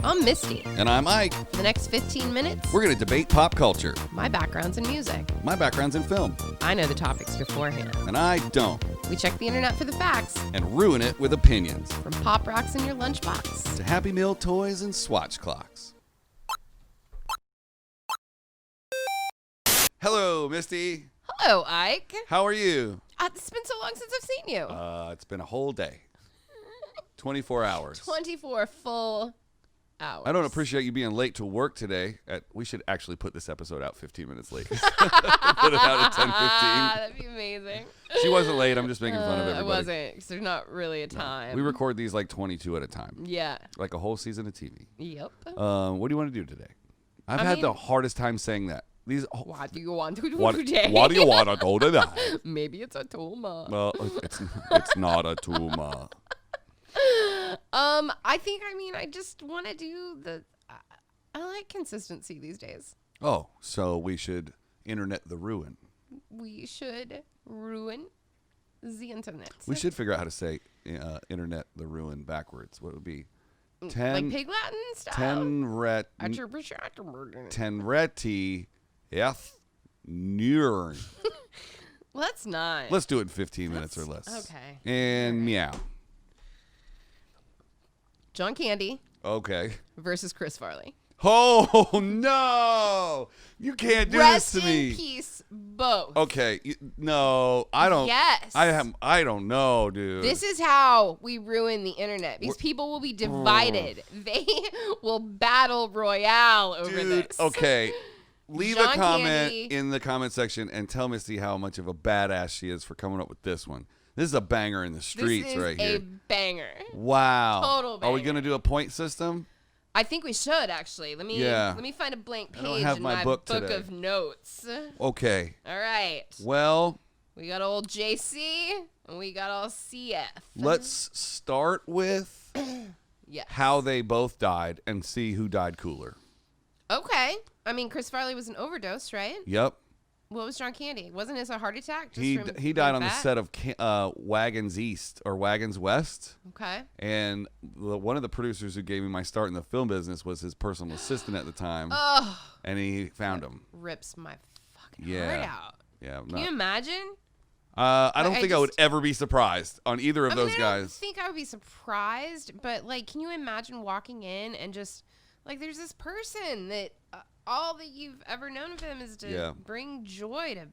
I'm Misty. And I'm Ike. For the next 15 minutes, We're going to debate pop culture. my background's in music. My background's in film. I know the topics beforehand. And I don't. We check the internet for the facts, And ruin it with opinions. from pop rocks in your lunchbox. To Happy Meal toys and swatch clocks. Hello, Misty. Hello, Ike. How are you? It's been so long since I've seen you. It's been a whole day. 24 hours. 24 full hours. I don't appreciate you being late to work today. We should actually put this episode out 15 minutes late. Put it out at 10:15. That'd be amazing. She wasn't late. I'm just making fun of everybody. I wasn't, because there's not really a time. We record these like 22 at a time. Yeah. Like a whole season of TV. Yep. What do you want to do today? I've had the hardest time saying that. What do you want to do today? today? What do you want to do today? Maybe it's a tumor. Well, it's not a tumor. I just want to do I like consistency these days. Oh, so we should internet the ruin. We should ruin the internet. We should figure out how to say internet the ruin backwards. What would be? Like Pig Latin style? Tenreti eth nurin. Let's not. Let's do it in 15 minutes or less. Okay. And meow. John Candy Okay. versus Chris Farley. Oh, no. You can't do Rest this to me. in peace, both. Okay. No, I don't. Yes. I don't know, dude. This is how we ruin the internet, because people will be divided. They will battle Royale over Dude, this. okay. Leave John a comment Candy. in the comment section and tell Misty how much of a badass she is for coming up with this one. This is a banger in the streets right here. This is a banger. Wow. Total Are we banger. going to do a point system? I think we should, actually. Let me find a blank I don't page have in my my book book today. of notes. Okay. All right. Well, We got old JC and we got all CF. let's start with Yes. how they both died and see who died cooler. Okay. Chris Farley was an overdose, right? Yep. What was John Candy? Wasn't it a heart attack? Just He from died on being the fat? set of Wagons East or Wagons West. Okay. And one of the producers who gave me my start in the film business was his personal assistant at the time. Oh. And he found him. Rips my fucking Yeah. heart out. Yeah. Can you imagine? I don't I think I would just- ever be surprised on either of those I don't guys. think I would be surprised, but can you imagine walking in and just there's this person that all that you've ever known of him is to bring joy to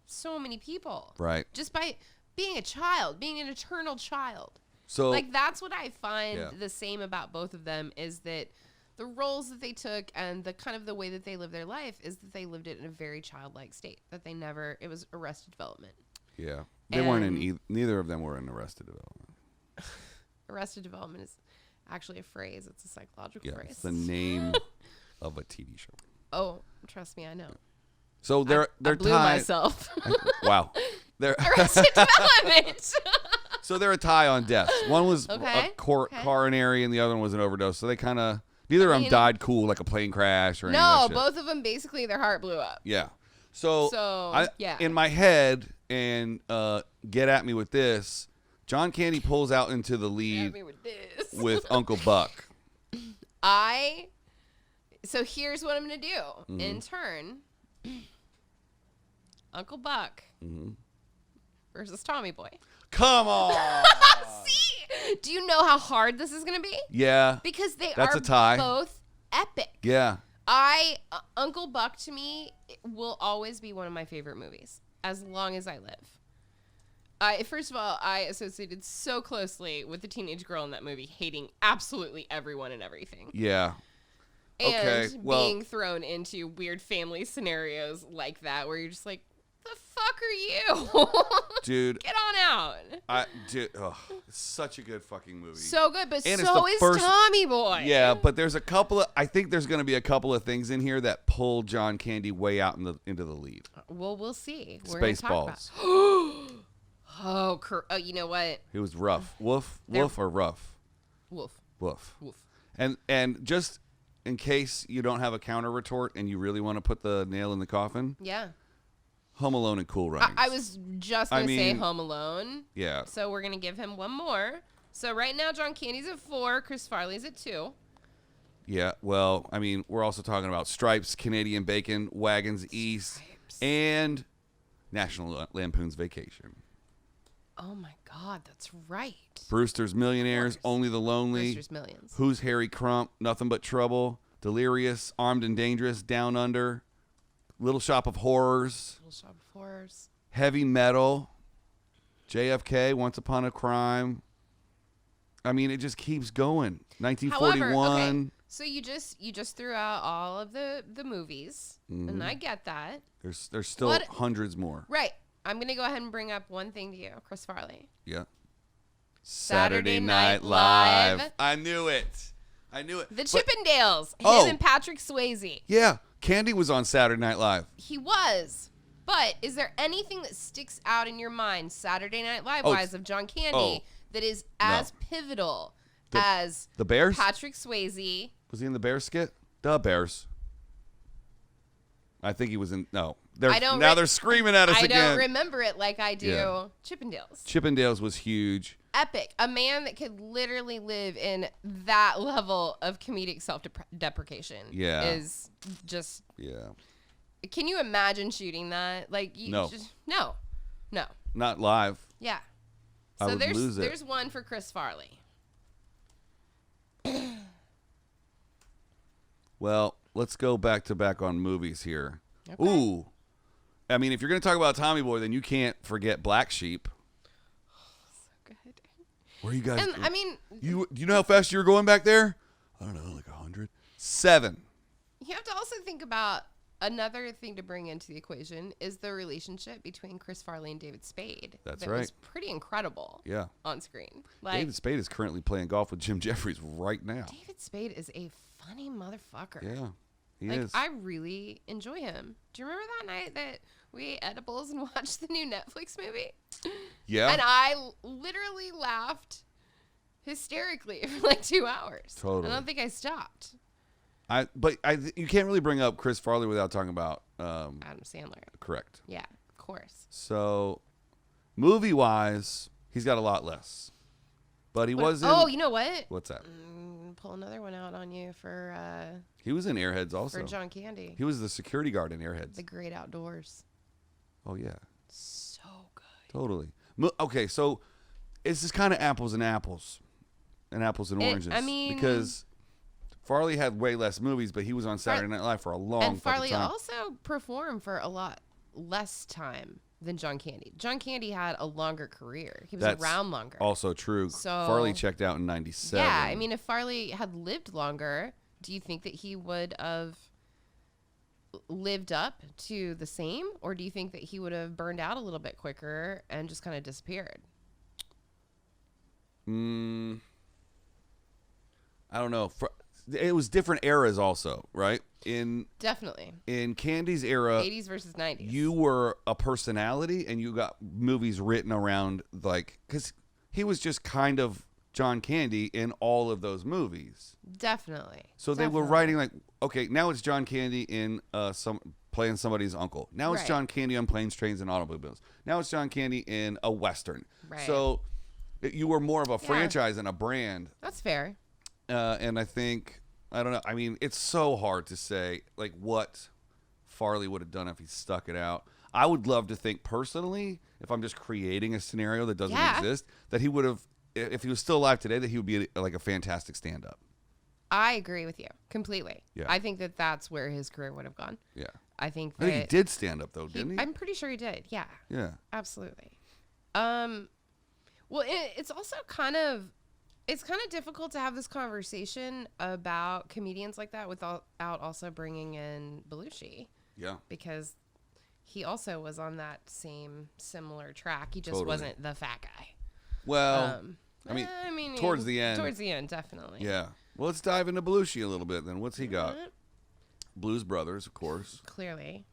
so many people, Right. just by being a child, being an eternal child. So That's what I find the same about both of them, is that the roles that they took and the kind of the way that they lived their life is that they lived it in a very childlike state, that they never, it was Arrested Development. yeah, they weren't in neither of them were in Arrested Development. Arrested Development is actually a phrase. It's a psychological phrase. It's the name of a TV show. Oh, trust me, I know. So they're I blew tied. myself. Wow. They're Arrested Development. So they're a tie on deaths. One was Okay, a coronary and the other one was an overdose. So they kind of neither of them died cool, like a plane crash or anything. No, both of them basically their heart blew up. Yeah. So yeah. In my head, and get at me with this, John Candy pulls out into the lead Me with this. with Uncle Buck. So here's what I'm gonna do. In turn, Uncle Buck versus Tommy Boy. Come on. See? Do you know how hard this is gonna be? Yeah. Because That's a tie. both epic. Yeah. Uncle Buck to me will always be one of my favorite movies as long as I live. First of all, I associated so closely with the teenage girl in that movie, hating absolutely everyone and everything. Yeah. And Okay, well- being thrown into weird family scenarios like that, where you're just like, the fuck are you? Dude. Get on out. It's such a good fucking movie. So good, but And it's so the is first- Tommy Boy. Yeah, but there's I think there's going to be a couple of things in here that pull John Candy way out into the lead. Well, we'll see. We're gonna talk about SpaceBalls. Oh, you know what? It was rough. Woof or rough? Woof. Woof. Woof. And just in case you don't have a counter retort and you really want to put the nail in the coffin, Yeah. Home Alone and Cool Runnings. I was just going to say Home Alone. Yeah. So we're going to give him one more. So right now, John Candy's at 4, Chris Farley's at 2. Yeah, well, I mean, we're also talking about Stripes, Canadian Bacon, Wagons East, and National Lampoon's Vacation. Oh my God, that's right. Brewsters Millionaires, Only the Lonely. Brewsters Millions. Who's Harry Crump, Nothing But Trouble, Delirious, Armed and Dangerous, Down Under, Little Shop of Horrors. Little Shop of Horrors. Heavy Metal, JFK, Once Upon a Crime. I mean, it just keeps going. 1941. However, okay, so you just threw out all of the movies, and I get that. There's still hundreds more. Right. I'm going to go ahead and bring up one thing to you, Chris Farley. Yeah. Saturday Night Live. I knew it. The Chippendales. Him and Patrick Swayze. Yeah. Candy was on Saturday Night Live. He was. But is there anything that sticks out in your mind, Saturday Night Live-wise, of John Candy that is as pivotal as the Bears? Patrick Swayze? Was he in the Bears skit? The Bears. I think he was in. No. They're screaming at us again. I don't remember it like I do Chippendales. Chippendales was huge. Epic. A man that could literally live in that level of comedic self-deprecation is just... Yeah. Can you imagine shooting that? Like, no. No. Not live. Yeah. I So would lose it. there's one for Chris Farley. Well, let's go back to back on movies here. Okay. Ooh. I mean, if you're going to talk about Tommy Boy, then you can't forget Black Sheep. So good. Where are you guys? And I mean, do you know how fast you were going back there? I don't know, like 100. 7. You have to also think about another thing to bring into the equation is the relationship between Chris Farley and David Spade. That's that right. was pretty incredible. Yeah. On screen. Like, David Spade is currently playing golf with Jim Jeffries right now. David Spade is a funny motherfucker. Yeah, he like, is. I really enjoy him. Do you remember that night that we ate edibles and watched the new Netflix movie? Yeah. And I literally laughed hysterically for like 2 hours. Totally. I don't think I stopped. You can't really bring up Chris Farley without talking about Adam Sandler. Correct. Yeah, of course. So, movie-wise, he's got a lot less. But he was in... Oh, you know what? What's that? Pull another one out on you for... he was in Airheads also. For John Candy. He was the security guard in Airheads. The Great Outdoors. Oh, yeah. So good. Totally. Okay, so it's just kind of apples and apples. And apples and oranges. I mean... Because Farley had way less movies, but he was on Saturday Night Live for a long time. And Farley also performed for a lot less time than John Candy. John Candy had a longer career. He was around longer. Also true. So Farley checked out in 97. Yeah, I mean, if Farley had lived longer, do you think that he would have lived up to the same? Or do you think that he would have burned out a little bit quicker and just kind of disappeared? I don't know. It was different eras also, right? Definitely. In Candy's era, 80s versus 90s. You were a personality and you got movies written around, like, because he was just kind of John Candy in all of those movies. Definitely. So they were writing like, okay, now it's John Candy in playing somebody's uncle. Now it's John Candy on Planes, Trains, and Automobiles. Now it's John Candy in a Western. Right. So you were more of a franchise and a brand. That's fair. And I think, I don't know. I mean, it's so hard to say like what Farley would have done if he stuck it out. I would love to think personally, if I'm just creating a scenario that doesn't exist, that he would have, if he was still alive today, that he would be like a fantastic stand-up. I agree with you completely. Yeah. I think that that's where his career would have gone. Yeah. I think he did stand up though, didn't he? I'm pretty sure he did. Yeah. Yeah. Absolutely. Well, it's also kind of difficult to have this conversation about comedians like that without also bringing in Belushi. Yeah. Because he also was on that similar track. He just wasn't the fat guy. Well, I mean, towards the end. Towards the end, definitely. Yeah. Well, let's dive into Belushi a little bit then. What's he got? Blues Brothers, of course. Clearly.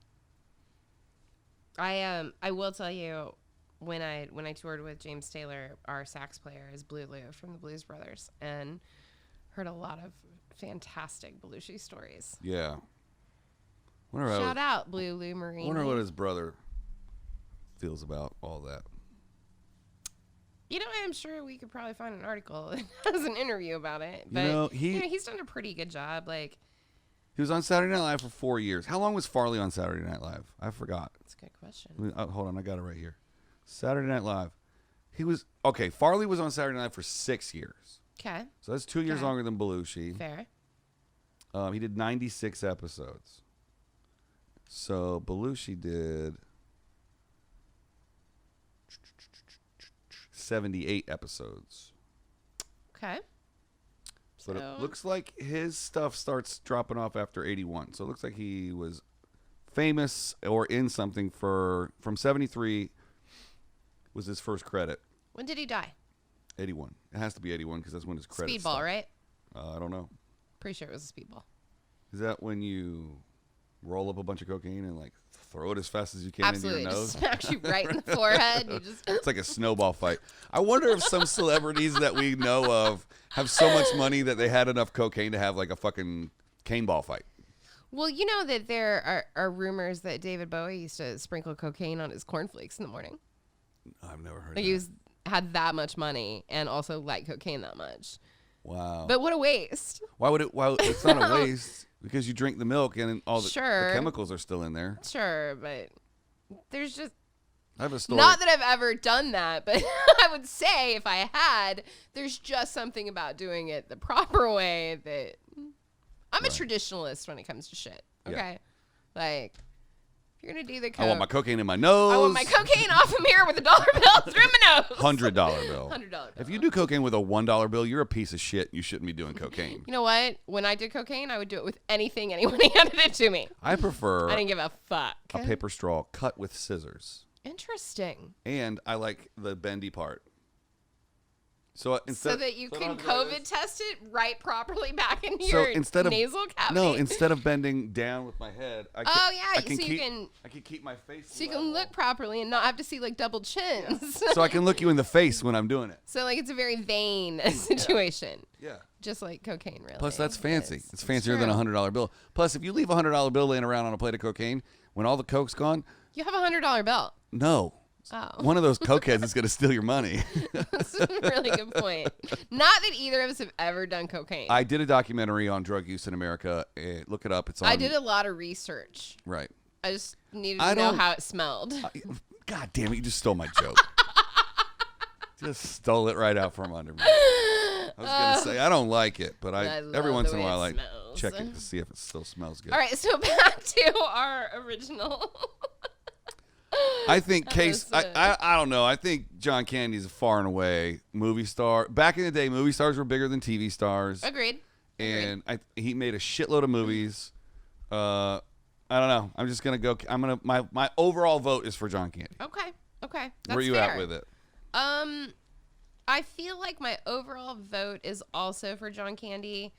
I will tell you, when I toured with James Taylor, our sax player is Blue Lou from the Blues Brothers, and heard a lot of fantastic Belushi stories. Yeah. Shout out Blue Lou Marini. I wonder what his brother feels about all that. You know, I'm sure we could probably find an article that has an interview about it. But, he's done a pretty good job. Like, he was on Saturday Night Live for 4 years. How long was Farley on Saturday Night Live? I forgot. That's a good question. Hold on, I got it right here. Saturday Night Live. Farley was on Saturday Night Live for 6 years. Okay. So that's 2 years longer than Belushi. Fair. He did 96 episodes. So Belushi did 78 episodes. Okay. But it looks like his stuff starts dropping off after 81. So it looks like he was famous or in something from 73 was his first credit. When did he die? 81. It has to be 81 because that's when his credit Speedball, stopped. right? I don't know. Pretty sure it was a speedball. Is that when you roll up a bunch of cocaine and like throw it as fast as you can Absolutely. into your nose? Just smacks you right in the forehead. You just It's like a snowball fight. I wonder if some celebrities that we know of have so much money that they had enough cocaine to have like a fucking cane ball fight. Well, you know that there are rumors that David Bowie used to sprinkle cocaine on his cornflakes in the morning. I've never heard Like that. had that much money and also liked cocaine that much. Wow. But what a waste. Why it's not a waste because you drink the milk and all the chemicals are still in there. Sure, but there's just I have a story. not that I've ever done that, but I would say if I had, there's just something about doing it the proper way that I'm a traditionalist when it comes to shit. Okay. Yeah. Like, if you're going to do the coke, I want my cocaine in my nose. I want my cocaine off a mirror with a $1 bill through my nose. $100 bill. $100 bill. If you do cocaine with a $1 bill, you're a piece of shit. You shouldn't be doing cocaine. You know what? When I did cocaine, I would do it with anything anyone handed it to me. I prefer I didn't give a fuck. a paper straw cut with scissors. Interesting. And I like the bendy part. So that you can COVID test it right properly back into so your instead of, nasal cavity. No, instead of bending down with my head, I can keep my face so you can look properly and not have to see like double chins. So I can look you in the face when I'm doing it. So like it's a very vain situation. Yeah. Just like cocaine, really. Plus that's fancy. It's fancier than a $100 bill. Plus, if you leave a $100 bill laying around on a plate of cocaine, when all the coke's gone, you have a $100 bill. No. Oh. One of those cokeheads is going to steal your money. That's a really good point. Not that either of us have ever done cocaine. I did a documentary on drug use in America. Look it up. It's on. I did a lot of research. Right. I just needed to know how it smelled. God damn it! You just stole my joke. Just stole it right out from under me. I was going to say I don't like it, but every once in a while I check it to see if it still smells good. All right, so back to our original. I think I don't know. I think John Candy's a far and away movie star. Back in the day, movie stars were bigger than TV stars. Agreed. And he made a shitload of movies. I don't know. I'm just gonna go. My overall vote is for John Candy. Okay. That's where are you fair. at with it? I feel like my overall vote is also for John Candy,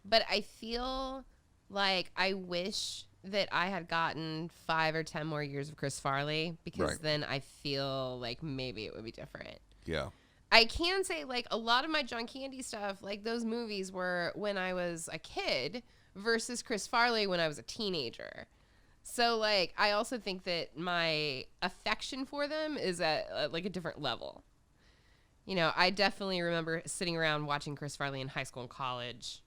but I feel like I wish that I had gotten 5 or 10 more years of Chris Farley because then I feel like maybe it would be different. Yeah. I can say like a lot of my John Candy stuff, like those movies were when I was a kid versus Chris Farley when I was a teenager. So like I also think that my affection for them is at like a different level. You know, I definitely remember sitting around watching Chris Farley in high school and college,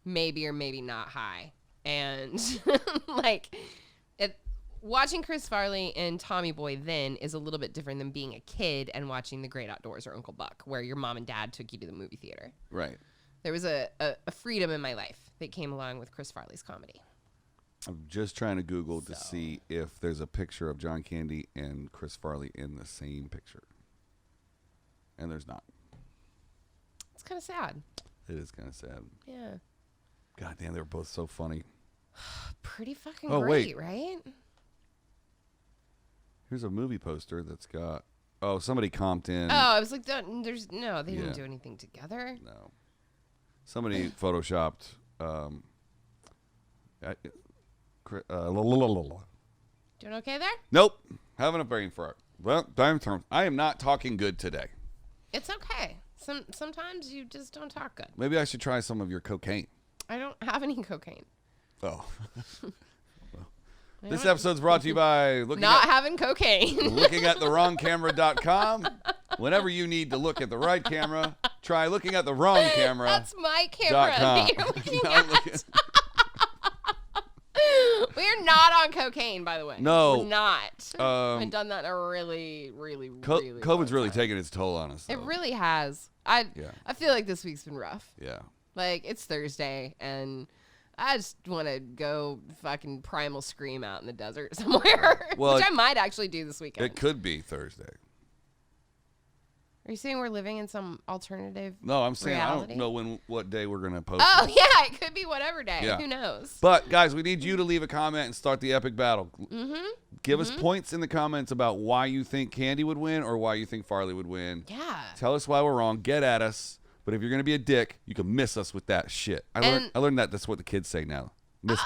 maybe or maybe not high. And like watching Chris Farley and Tommy Boy then is a little bit different than being a kid and watching The Great Outdoors or Uncle Buck, where your mom and dad took you to the movie theater. Right. There was a freedom in my life that came along with Chris Farley's comedy. I'm just trying to Google to see if there's a picture of John Candy and Chris Farley in the same picture. And there's not. It's kind of sad. It is kind of sad. Yeah. God damn, they were both so funny. Pretty fucking great, wait. right? Here's a movie poster that's got... Oh, somebody comped in. Oh, I was like, they didn't do anything together. No. Somebody photoshopped... Doing okay there? Nope. Having a brain fart. Well, I am not talking good today. It's okay. Sometimes you just don't talk good. Maybe I should try some of your cocaine. I don't have any cocaine. Oh. This episode's brought to you by having cocaine. looking at the wrongcamera.com. Whenever you need to look at the right camera, try looking at the wrong camera. That's my camera that you're looking at. We're not on cocaine, by the way. No. We're not. I've done that in a really, really, really COVID's really time. taking its toll on us, though. It really has. I feel like this week's been rough. Yeah. Like, it's Thursday, and I just want to go fucking primal scream out in the desert somewhere, which I might actually do this weekend. It could be Thursday. Are you saying we're living in some alternative No, I'm saying reality? I don't know what day we're going to post Oh, it. yeah, it could be whatever day. Yeah. Who knows? But, guys, we need you to leave a comment and start the epic battle. Give us points in the comments about why you think Candy would win or why you think Farley would win. Yeah. Tell us why we're wrong. Get at us. But if you're going to be a dick, you can miss us with that shit. I learned that that's what the kids say now.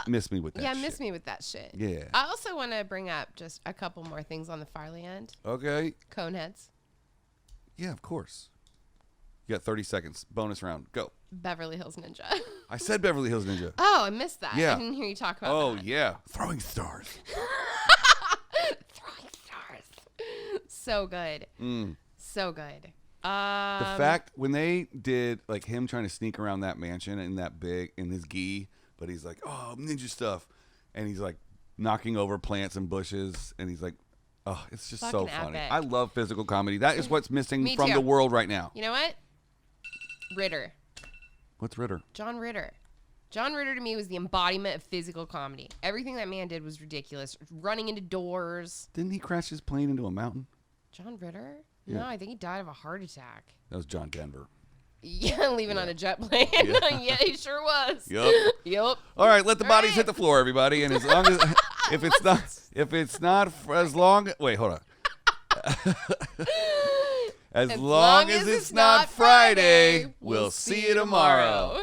Miss me with that shit. Yeah, miss me with that shit. Yeah. I also want to bring up just a couple more things on the Farley end. Okay. Coneheads. Yeah, of course. You got 30 seconds. Bonus round. Go. Beverly Hills Ninja. I said Beverly Hills Ninja. Oh, I missed that. Yeah. I didn't hear you talk about that. Oh, yeah. Throwing stars. Throwing stars. So good. So good. The fact when they did like him trying to sneak around that mansion in his gi, but he's like, oh, ninja stuff. And he's like knocking over plants and bushes. And he's like, oh, it's just so funny. epic. I love physical comedy. That is what's missing Me from too. the world right now. You know what? Ritter. What's Ritter? John Ritter. John Ritter to me was the embodiment of physical comedy. Everything that man did was ridiculous. Running into doors. Didn't he crash his plane into a mountain? John Ritter? Yeah. No, I think he died of a heart attack. That was John Denver. Yeah, leaving on a jet plane. Yeah. Yeah, he sure was. Yup. Yup. All right, let the bodies right. hit the floor, everybody. And as long as wait, hold on. As long as it's not Friday, we'll see you tomorrow.